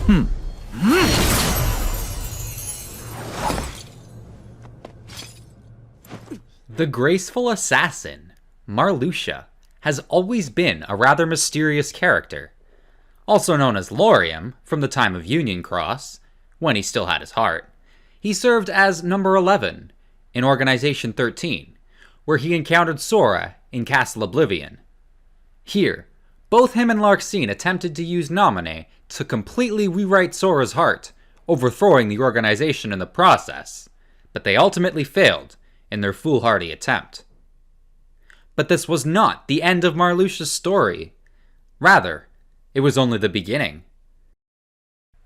The graceful assassin, Marluxia, has always been a rather mysterious character. Also known as Lauriam from the time of Union Cross, when he still had his heart, he served as number 11 in Organization 13, where he encountered Sora in Castle Oblivion. Here, both him and Larxene attempted to use Naminé to completely rewrite Sora's heart, overthrowing the organization in the process, but they ultimately failed in their foolhardy attempt. But this was not the end of Marluxia's story. Rather, it was only the beginning.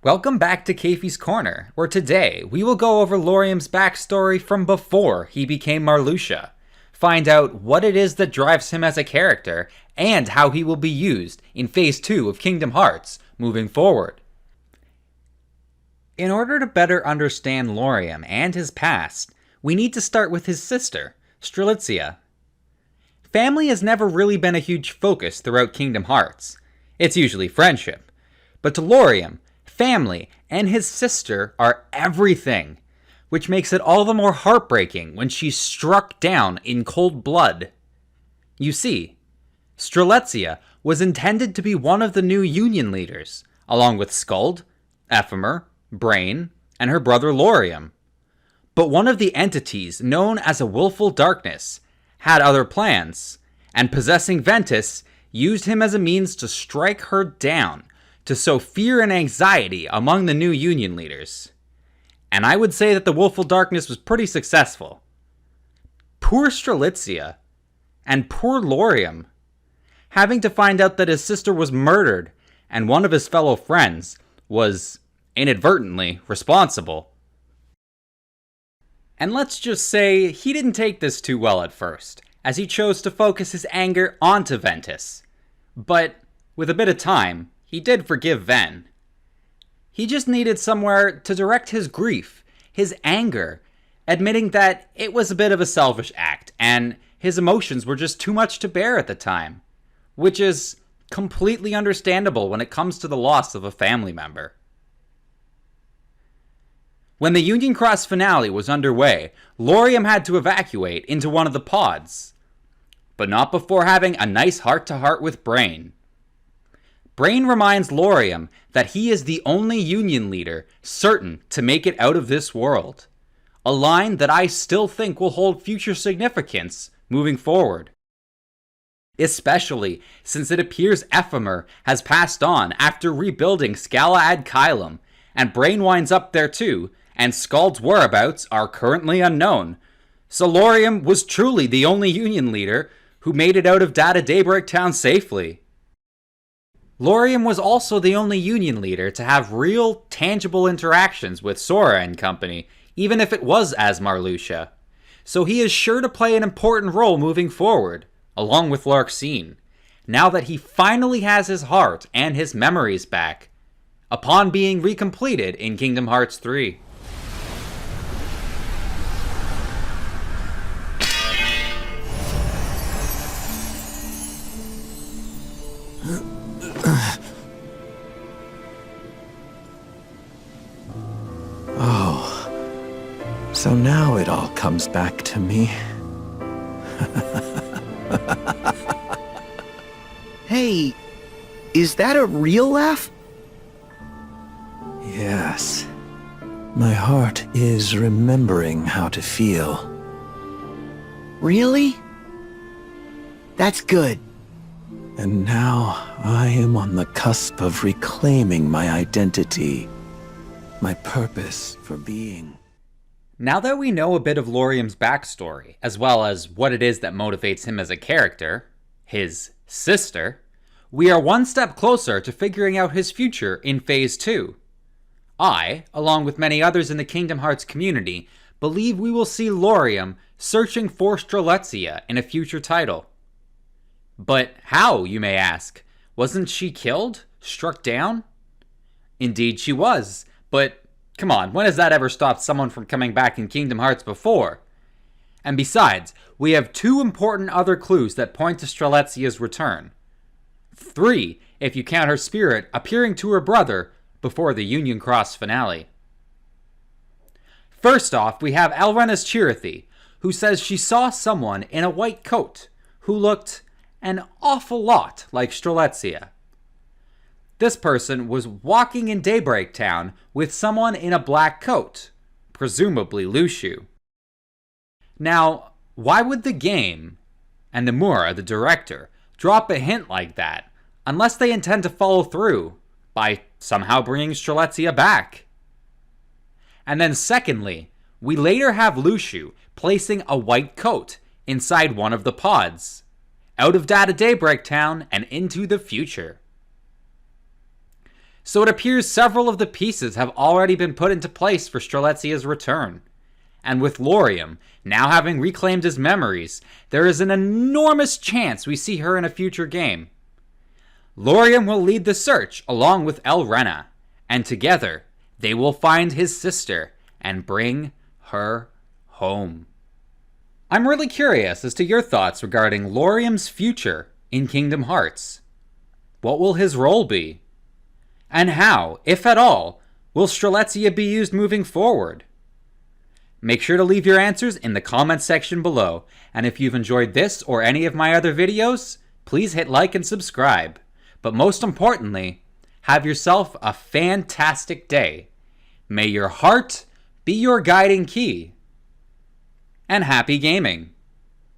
Welcome back to Keffi's Corner, where today we will go over Lauriam's backstory from before he became Marluxia, find out what it is that drives him as a character, and how he will be used in Phase 2 of Kingdom Hearts moving forward. In order to better understand Lauriam and his past, we need to start with his sister, Strelitzia. Family has never really been a huge focus throughout Kingdom Hearts. It's usually friendship. But to Lauriam, family and his sister are everything, which makes it all the more heartbreaking when she's struck down in cold blood. You see, Strelitzia was intended to be one of the new Union leaders, along with Skuld, Ephemer, Brain, and her brother Lauriam. But one of the entities known as a Willful Darkness had other plans, and possessing Ventus used him as a means to strike her down, to sow fear and anxiety among the new Union leaders. And I would say that the Willful Darkness was pretty successful. Poor Strelitzia, and poor Lauriam, having to find out that his sister was murdered, and one of his fellow friends was inadvertently responsible. And let's just say he didn't take this too well at first, as he chose to focus his anger onto Ventus. But with a bit of time, he did forgive Ven. He just needed somewhere to direct his grief, his anger, admitting that it was a bit of a selfish act, and his emotions were just too much to bear at the time, which is completely understandable when it comes to the loss of a family member. When the Union Cross finale was underway, Lauriam had to evacuate into one of the pods, but not before having a nice heart-to-heart with Brain. Brain reminds Lauriam that he is the only Union leader certain to make it out of this world, a line that I still think will hold future significance moving forward. Especially since it appears Ephemer has passed on after rebuilding Scala ad Caelum, and Brain winds up there too, and Skuld's whereabouts are currently unknown. So Lauriam was truly the only Union leader who made it out of Data Daybreak Town safely. Lauriam was also the only Union leader to have real, tangible interactions with Sora and company, even if it was as Marluxia. So he is sure to play an important role moving forward, along with Larxene, now that he finally has his heart and his memories back, upon being recompleted in Kingdom Hearts 3. So now it all comes back to me. Hey, is that a real laugh? Yes. My heart is remembering how to feel. Really? That's good. And now I am on the cusp of reclaiming my identity, my purpose for being. Now that we know a bit of Lauriam's backstory, as well as what it is that motivates him as a character, his sister, we are one step closer to figuring out his future in Phase 2. I, along with many others in the Kingdom Hearts community, believe we will see Lauriam searching for Strelitzia in a future title. But how, you may ask? Wasn't she killed? Struck down? Indeed she was, but come on, when has that ever stopped someone from coming back in Kingdom Hearts before? And besides, we have 2 important other clues that point to Strelitzia's return. 3, if you count her spirit appearing to her brother before the Union Cross finale. First off, we have Elrena's Chirithy, who says she saw someone in a white coat who looked an awful lot like Strelitzia. This person was walking in Daybreak Town with someone in a black coat, presumably Lushu. Now, why would the game and Nomura, the director, drop a hint like that unless they intend to follow through by somehow bringing Strelitzia back? And then secondly, we later have Lushu placing a white coat inside one of the pods, out of Data Daybreak Town and into the future. So it appears several of the pieces have already been put into place for Strelitzia's return. And with Lauriam now having reclaimed his memories, there is an enormous chance we see her in a future game. Lauriam will lead the search along with Elrena, and together they will find his sister and bring her home. I'm really curious as to your thoughts regarding Lauriam's future in Kingdom Hearts. What will his role be? And how, if at all, will Strelitzia be used moving forward? Make sure to leave your answers in the comments section below, and if you've enjoyed this or any of my other videos, please hit like and subscribe. But most importantly, have yourself a fantastic day. May your heart be your guiding key. And happy gaming!